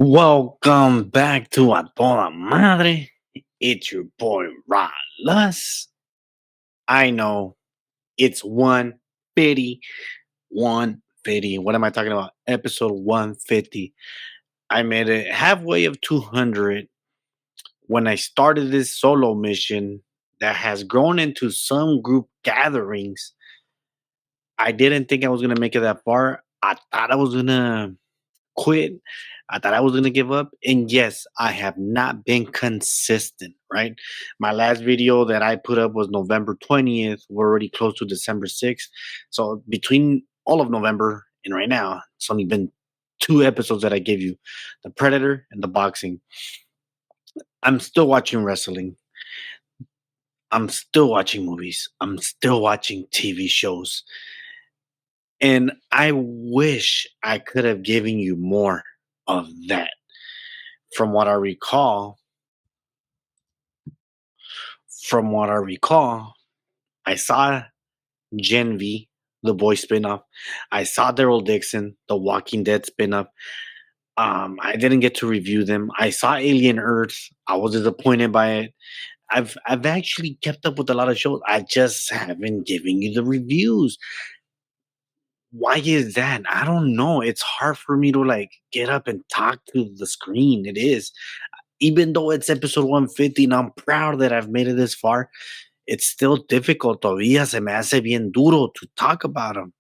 Welcome back to A Toda Madre. It's your boy Lus. I know it's 150. 150. What am I talking about? Episode 150. I made it halfway of 200 when I started this solo mission that has grown into some group gatherings. I didn't think I was going to make it that far. I thought I was going to quit. I thought I was gonna give up. And yes, I have not been consistent, right? My last video that I put up was November 20th. We're already close to December 6th. So between all of November and right now, it's only been two episodes that I gave you, the Predator and the boxing. I'm still watching wrestling. I'm still watching movies. I'm still watching TV shows. And I wish I could have given you more of that. From what I recall, from what I recall, I saw Gen V, the boy spinoff. I saw Daryl Dixon, the Walking Dead spinoff. I didn't get to review them. I saw Alien Earth. I was disappointed by it. I've actually kept up with a lot of shows. I just haven't given you the reviews. Why is that? I don't know. It's hard for me to like get up and talk to the screen. It is. Even though it's episode 150 and I'm proud that I've made it this far, it's still difficult. Todavía se me hace bien duro to talk about them.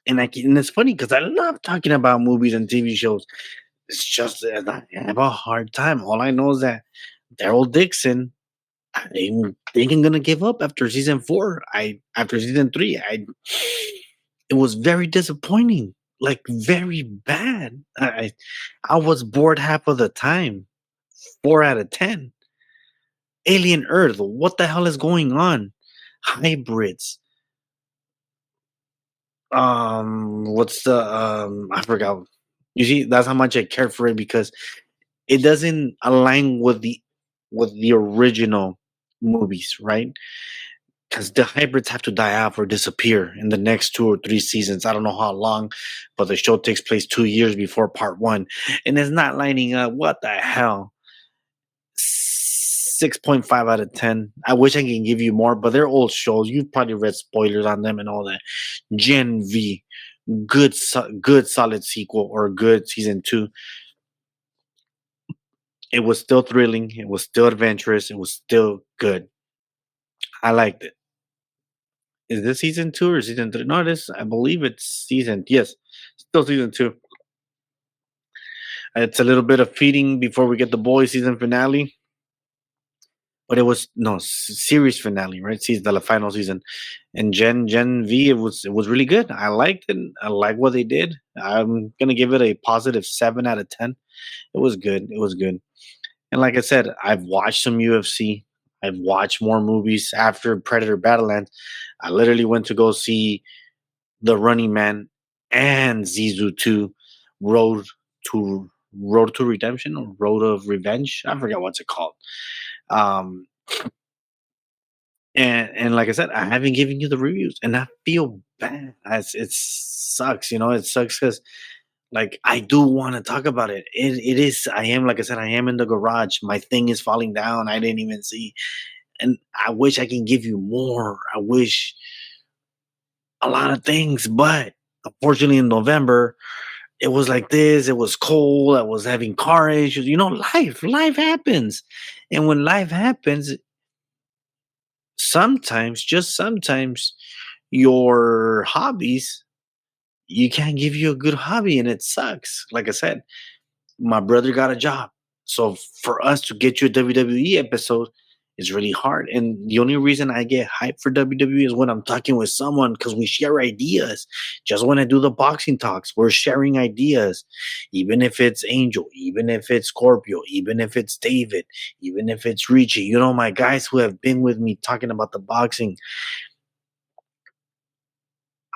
And it's funny because I love talking about movies and TV shows. It's just that I have a hard time. All I know is that Daryl Dixon, I'm thinking gonna give up after season four. After season three, it was very disappointing, like very bad. I was bored half of the time. 4 out of 10. Alien Earth, what the hell is going on? Hybrids. What's the I forgot. You see, that's how much I care for it because it doesn't align with the original movies, right? Because the hybrids have to die off or disappear in the next 2 or 3 seasons. I don't know how long, but the show takes place 2 years before part one, and it's not lining up. What the hell? 6.5 out of 10. I wish I can give you more, but they're old shows. You've probably read spoilers on them and all that. Gen V, good solid sequel or good season two. It was still thrilling. It was still adventurous. It was still good. I liked it. Is this season two or season three? No, this I believe it's season. Yes, still season two. It's a little bit of feeding before we get the boys season finale. But it was no series finale, right? Season the final season, and Gen V. It was really good. I liked it. I like what they did. I'm gonna give it a positive 7 out of 10. It was good. It was good. And like I said, I've watched some UFC. I've watched more movies after Predator Battleland. I literally went to go see The Running Man and Zizu 2 Road Road to Redemption or Road of Revenge. I forget what's it called. Um, and like I said, I haven't given you the reviews, and I feel bad. It sucks, it sucks because like I do want to talk about it. It is. I am like I said. I am in the garage. My thing is falling down. I didn't even see, and I wish I can give you more. I wish a lot of things, but unfortunately, in November, it was like this. It was cold. I was having car issues. Life happens, and when life happens, sometimes, just sometimes, your hobbies you can't give you a good hobby, and it sucks. Like I said, my brother got a job. So for us to get you a WWE episode is really hard. And the only reason I get hyped for WWE is when I'm talking with someone because we share ideas. Just when I do the boxing talks, we're sharing ideas. Even if it's Angel, even if it's Scorpio, even if it's David, even if it's Richie, my guys who have been with me talking about the boxing.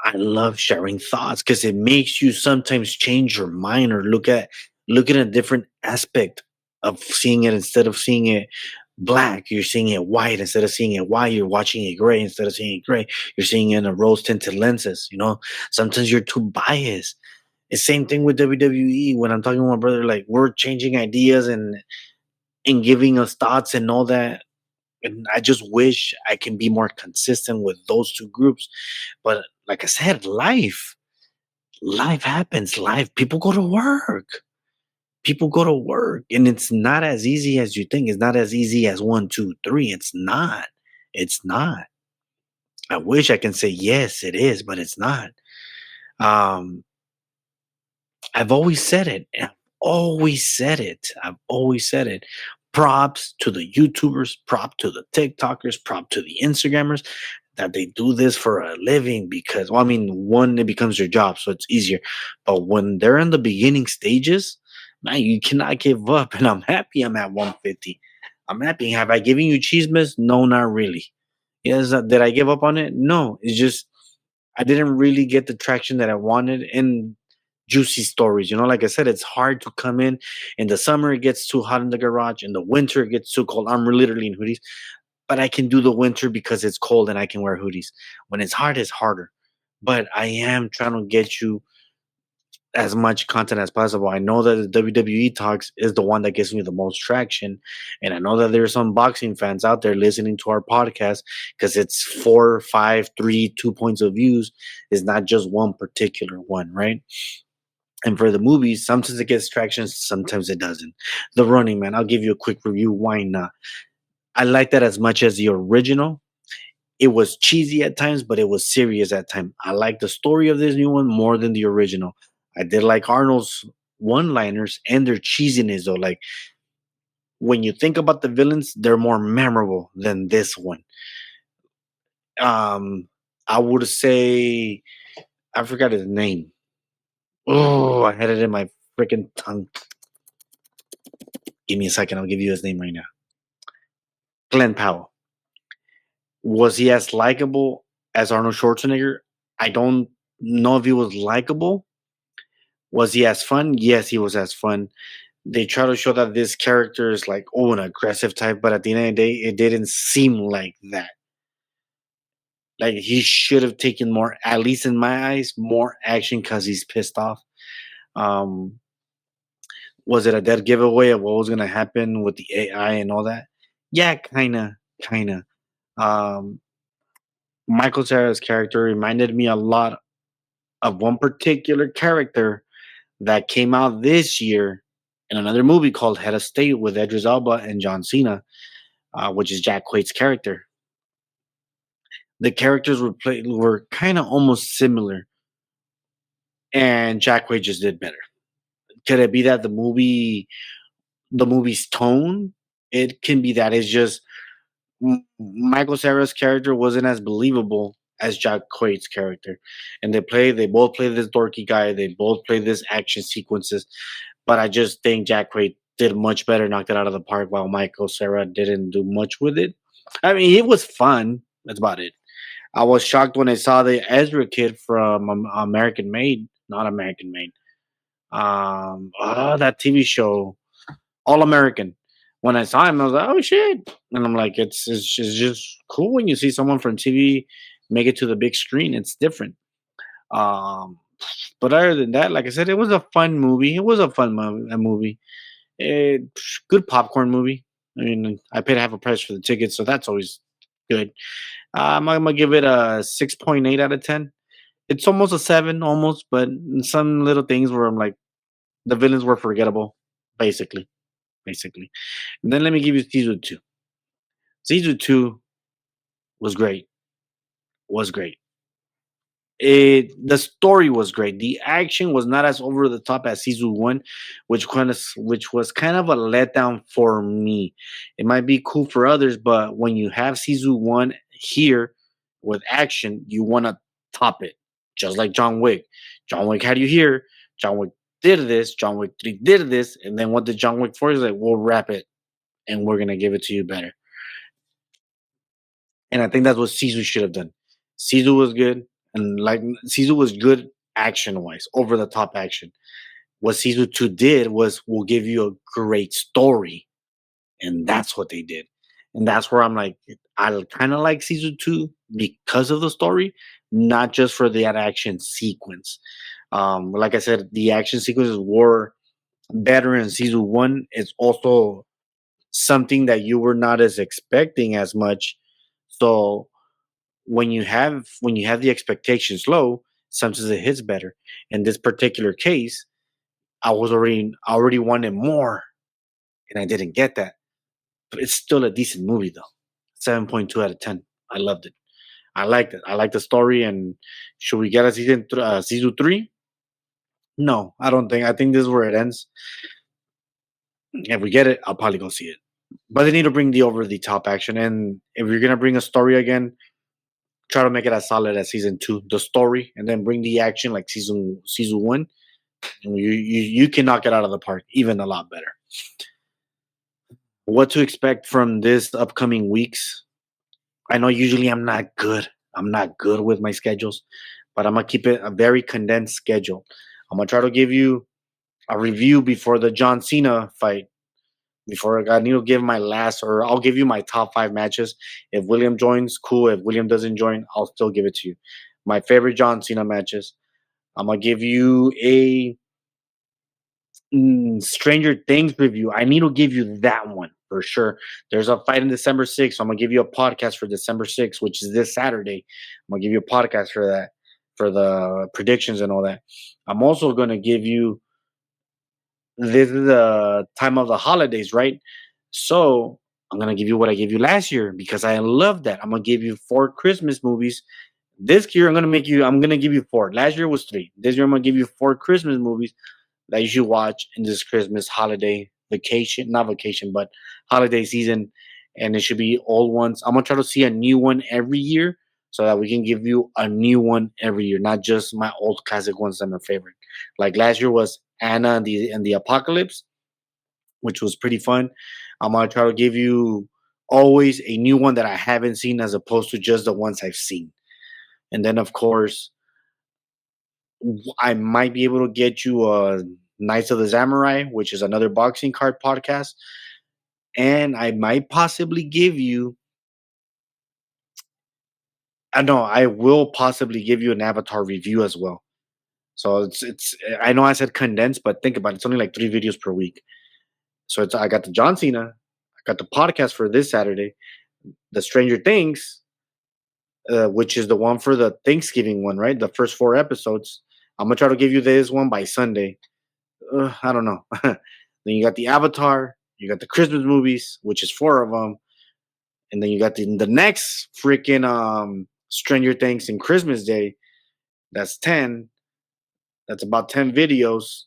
I love sharing thoughts because it makes you sometimes change your mind or look at a different aspect of seeing it instead of seeing it black. You're seeing it white instead of seeing it white. You're watching it gray instead of seeing it gray. You're seeing it in a rose tinted lenses. Sometimes you're too biased. The same thing with WWE. When I'm talking to my brother, like we're changing ideas and giving us thoughts and all that. And I just wish I can be more consistent with those two groups. But like I said, life happens. Life, people go to work. People go to work, and it's not as easy as you think. It's not as easy as one, two, three. It's not. It's not. I wish I can say yes, it is, but it's not. Um, I've always said it. I've always said it. I've always said it. Props to the YouTubers, prop to the TikTokers, prop to the Instagrammers that they do this for a living because, well, I mean, one, it becomes your job, so it's easier. But when they're in the beginning stages, man, you cannot give up. And I'm happy I'm at 150. I'm happy. Have I given you cheese miss? No, not really. Yes, did I give up on it? No, it's just I didn't really get the traction that I wanted in juicy stories. Like I said, it's hard to come in. In the summer, it gets too hot in the garage. In the winter, it gets too cold. I'm literally in hoodies, but I can do the winter because it's cold and I can wear hoodies. When it's hard, it's harder. But I am trying to get you as much content as possible. I know that the WWE Talks is the one that gives me the most traction. And I know that there's some boxing fans out there listening to our podcast because it's four, five, three, 2 points of views. It's not just one particular one, right? And for the movies, sometimes it gets traction, sometimes it doesn't. The Running Man, I'll give you a quick review. Why not? I like that as much as the original. It was cheesy at times, but it was serious at times. I like the story of this new one more than the original. I did like Arnold's one-liners and their cheesiness, though. Like when you think about the villains, they're more memorable than this one. Um, I would say I forgot his name. Oh, I had it in my freaking tongue. Give me a second. I'll give you his name right now. Glenn Powell. Was he as likable as Arnold Schwarzenegger? I don't know if he was likable. Was he as fun? Yes, he was as fun. They try to show that this character is like, oh, an aggressive type, but at the end of the day, it didn't seem like that. Like he should have taken more, at least in my eyes, more action because he's pissed off. Um, was it a dead giveaway of what was gonna happen with the AI and all that? Yeah, kinda. Um, Michael Cera's character reminded me a lot of one particular character that came out this year in another movie called Head of State with Idris Elba and John Cena, which is Jack Quaid's character. The characters were kind of almost similar, and Jack Quaid just did better. Could it be that the movie's tone? It can be that. It's just Michael Cera's character wasn't as believable as Jack Quaid's character, and they both play this dorky guy. They both play this action sequences, but I just think Jack Quaid did much better, knocked it out of the park, while Michael Cera didn't do much with it. I mean, it was fun. That's about it. I was shocked when I saw the Ezra kid from American Made, not American Made. That TV show, All American. When I saw him, I was like, "Oh shit!" And I'm like, "It's just cool when you see someone from TV make it to the big screen. It's different." Um, but other than that, like I said, it was a fun movie. It was a fun movie. It, good popcorn movie. I mean, I paid half a price for the ticket, so that's always good. I'm gonna give it a 6.8 out of 10. It's almost a 7, almost, but some little things where I'm like, the villains were forgettable, basically. Basically. And then let me give you season 2. Season 2 was great. Was great. The story was great. The action was not as over the top as season one, which was kind of a letdown for me. It might be cool for others, but when you have season one here with action, you want to top it, just like John Wick. John Wick had you here. John Wick did this. John Wick 3 did this, and then what did John Wick 4 is like? We'll wrap it, and we're gonna give it to you better. And I think that's what Sisu should have done. Sisu was good, and like Sisu was good action wise, over the top action. What Sisu 2 did was we'll give you a great story. And that's what they did. And that's where I'm like, I kind of like Sisu 2 because of the story, not just for that action sequence. Like I said, the action sequences were better in season one. It's also something that you were not as expecting as much. So when you have the expectations low, sometimes it hits better. In this particular case, I already wanted more, and I didn't get that. But it's still a decent movie though. 7.2 out of 10. I loved it. I liked it. I liked the story. And should we get a season three? No, I don't think. I think this is where it ends. If we get it, I'll probably go see it. But they need to bring the over the top action. And if you're gonna bring a story again, try to make it as solid as season two, the story, and then bring the action like season one. And you can knock it out of the park, even a lot better. What to expect from this upcoming weeks? I know usually I'm not good. I'm not good with my schedules, but I'm gonna keep it a very condensed schedule. I'm gonna try to give you a review before the John Cena fight. Before I need to give my last, or I'll give you my top five matches. If William joins, cool. If William doesn't join, I'll still give it to you. My favorite John Cena matches. I'm gonna give you a Stranger Things review. I need to give you that one for sure. There's a fight in December 6th. So I'm gonna give you a podcast for December 6th, which is this Saturday. I'm gonna give you a podcast for that, for the predictions and all that. I'm also gonna give you, this is the time of the holidays, right? So I'm gonna give you what I gave you last year because I love that. I'm gonna give you four Christmas movies. This year I'm gonna give you four. Last year was three. This year I'm gonna give you four Christmas movies that you should watch in this Christmas holiday vacation, not vacation, but holiday season. And it should be old ones. I'm gonna try to see a new one every year so that we can give you a new one every year, not just my old classic ones that are my favorite. Like last year was Anna and the Apocalypse, which was pretty fun. I'm gonna try to give you always a new one that I haven't seen as opposed to just the ones I've seen. And then of course I might be able to get you a Knights of the Samurai, which is another boxing card podcast, and I might possibly give you. I know I will possibly give you an Avatar review as well. So it's. I know I said condensed, but think about it. It's only like 3 videos per week. So I got the John Cena, I got the podcast for this Saturday, the Stranger Things, which is the one for the Thanksgiving one, right? The first 4 episodes. I'm gonna try to give you this one by Sunday. I don't know. Then you got the Avatar, you got the Christmas movies, which is four of them, and then you got the next freaking Stranger Things in Christmas Day. That's 10. That's about 10 videos.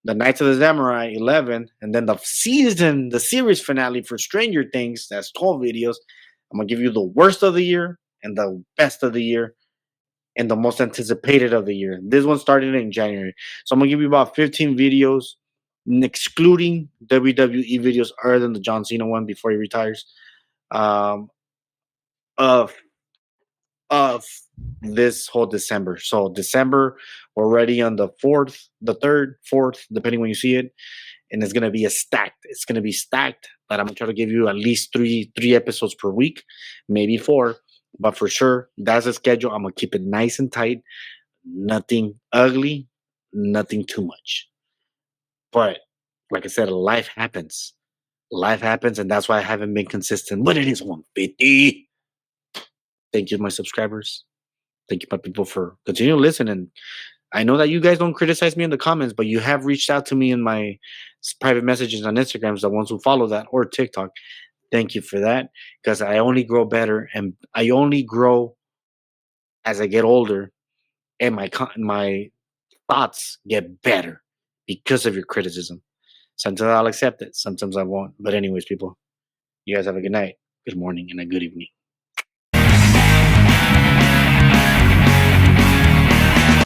The Knights of the Samurai 11, and then the series finale for Stranger Things. That's 12 videos. I'm gonna give you the worst of the year and the best of the year and the most anticipated of the year. This one started in January. So I'm gonna give you about 15 videos, excluding WWE videos other than the John Cena one before he retires. Um, of of this whole December. So December, we're already on the fourth, the third, fourth, depending when you see it. And it's gonna be a stacked. It's gonna be stacked, but I'm gonna try to give you at least three episodes per week, maybe four. But for sure, that's the schedule. I'm gonna keep it nice and tight. Nothing ugly, nothing too much. But like I said, life happens. Life happens, and that's why I haven't been consistent. But it is 150. Thank you, my subscribers. Thank you, my people, for continuing to listen. And I know that you guys don't criticize me in the comments, but you have reached out to me in my private messages on Instagrams, the ones who follow that, or TikTok. Thank you for that, because I only grow better, and I only grow as I get older, and my thoughts get better because of your criticism. Sometimes I'll accept it, sometimes I won't. But anyways, people, you guys have a good night, good morning, and a good evening.